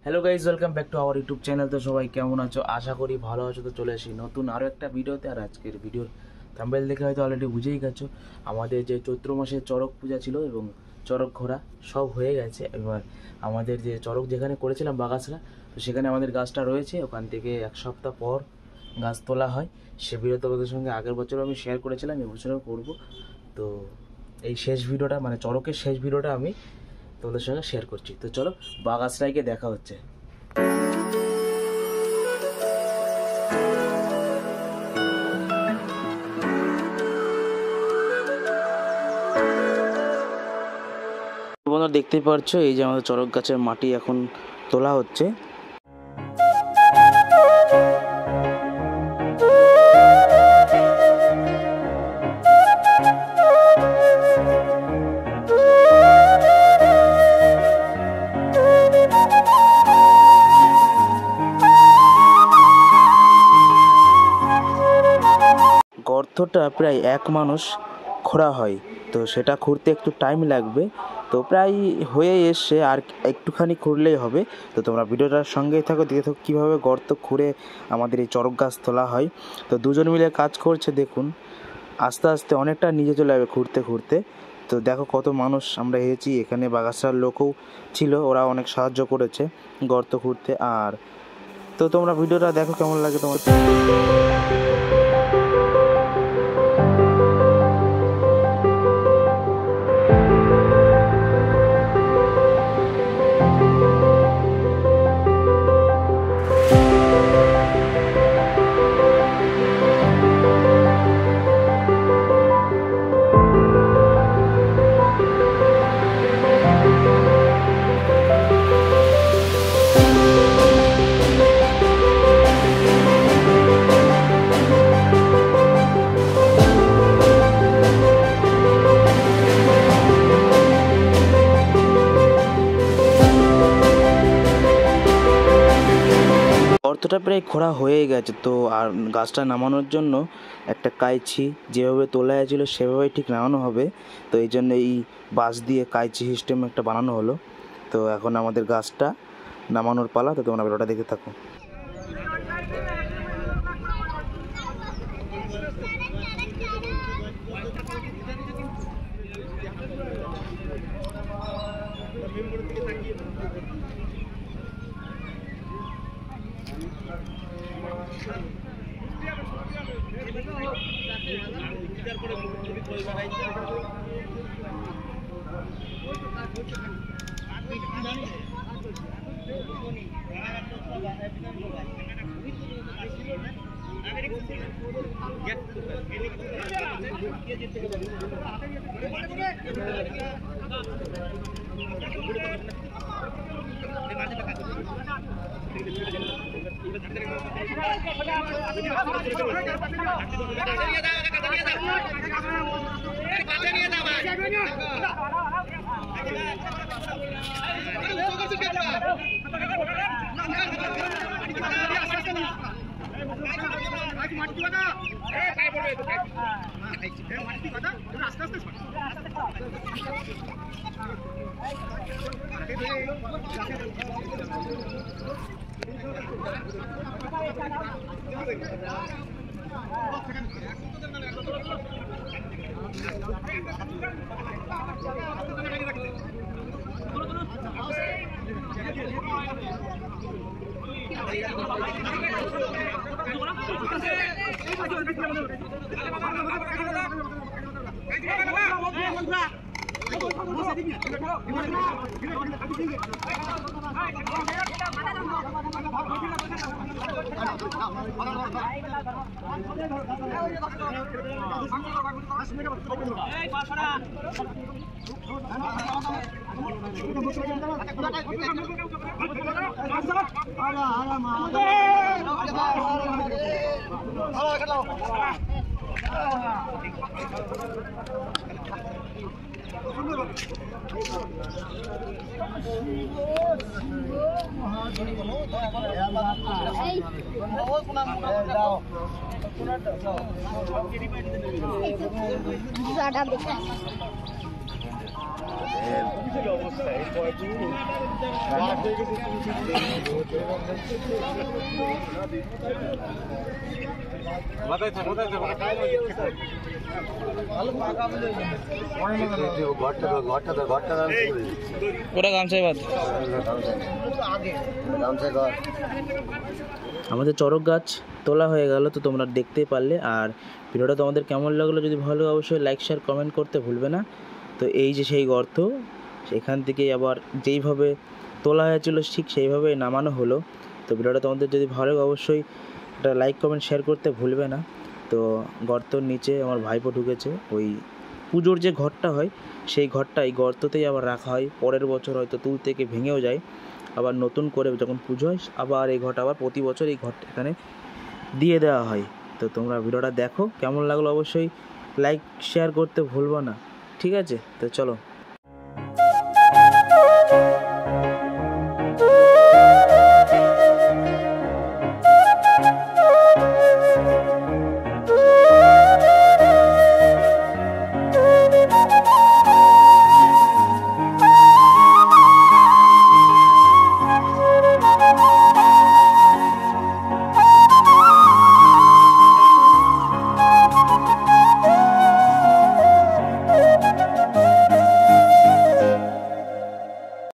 Hello guys, welcome back to our YouTube channel. তো সবাই কেমন আছো? আশা করি ভালো আছো। তো চলে আসি নতুন আরও একটা ভিডিওতে। আর আজকের ভিডিওর থাম্বনেল দেখে হয়তো অলরেডি বুঝেই গেছো, আমাদের যে চৈত্র মাসে চড়ক পূজা ছিল এবং চড়ক ঘোরা সব হয়ে গেছে। এবার আমাদের যে চড়ক যেখানে করেছিলাম বাগাসরা, তো সেখানে আমাদের গাছটা রয়েছে। ওখান থেকে এক সপ্তাহ পর গাছ তোলা হয়। সে ভিডিও তোমাদের সঙ্গে আগের বছরও আমি শেয়ার করেছিলাম, এবছরও করবো। তো এই শেষ ভিডিওটা, মানে চড়কের শেষ ভিডিওটা আমি তোমাদের সঙ্গে শেয়ার করছি। তো চলো বাগাসরাইকে দেখা হচ্ছে। বন্ধুরা দেখতেই পাচ্ছ, এই যে আমাদের চড়ক গাছের মাটি এখন তোলা হচ্ছে। গর্তটা প্রায় এক মানুষ খোঁড়া হয়, তো সেটা খুঁড়তে একটু টাইম লাগবে। তো প্রায় হয়ে এসছে, আর একটুখানি খুঁড়লেই হবে। তো তোমরা ভিডিওটার সঙ্গেই থাকো, দেখে থাকো কীভাবে গর্ত খুঁড়ে আমাদের এই চড়ক গাছ তোলা হয়। তো দুজন মিলে কাজ করছে, দেখুন আস্তে আস্তে অনেকটা নিচে চলে যাবে খুঁড়তে খুঁড়তে। তো দেখো কত মানুষ আমরা এসেছি, এখানে বাগাসরার লোকও ছিল, ওরা অনেক সাহায্য করেছে গর্ত খুঁড়তে। আর তো তোমরা ভিডিওটা দেখো কেমন লাগে তোমার। গর্তটা প্রায় খোঁড়া হয়ে গেছে। তো আর গাছটা নামানোর জন্য একটা কাইচি যেভাবে তোলা হয়েছিল সেভাবেই ঠিক নামানো হবে। তো এই জন্য এই বাঁশ দিয়ে কাইচি সিস্টেম একটা বানানো হলো। তো এখন আমাদের গাছটা নামানোর পালা। তো তোমরা ভিডিওটা দেখে থাকো। আমাদের চড়ক গাছ তোলা হয়ে গেল, তো তোমরা দেখতেই পারলে। আর ভিডিওটা তোমাদের কেমন লাগলো, যদি ভালো অবশ্যই লাইক শেয়ার কমেন্ট করতে ভুলবে না। তো এই যে সেই গর্ত, সেখান থেকে আবার যেইভাবে তোলা হয়েছিল ঠিক সেইভাবে নামানো হলো। তো ভিডিওটা তোমাদের যদি ভালো অবশ্যই একটা লাইক কমেন্ট শেয়ার করতে ভুলবে না। তো গর্তর নিচে আমার ভাইপো ঢুকেছে, ওই পুজোর যে ঘরটা হয় সেই ঘরটা এই গর্ততেই আবার রাখা হয়। পরের বছর হয়তো তুল থেকে ভেঙেও যায়, আবার নতুন করে যখন পুজো হয় আবার এই ঘরটা আবার প্রতি বছর এই ঘরটা এখানে দিয়ে দেওয়া হয়। তো তোমরা ভিডিওটা দেখো, কেমন লাগলো অবশ্যই লাইক শেয়ার করতে ভুলবো না, ঠিক আছে? তো চলো।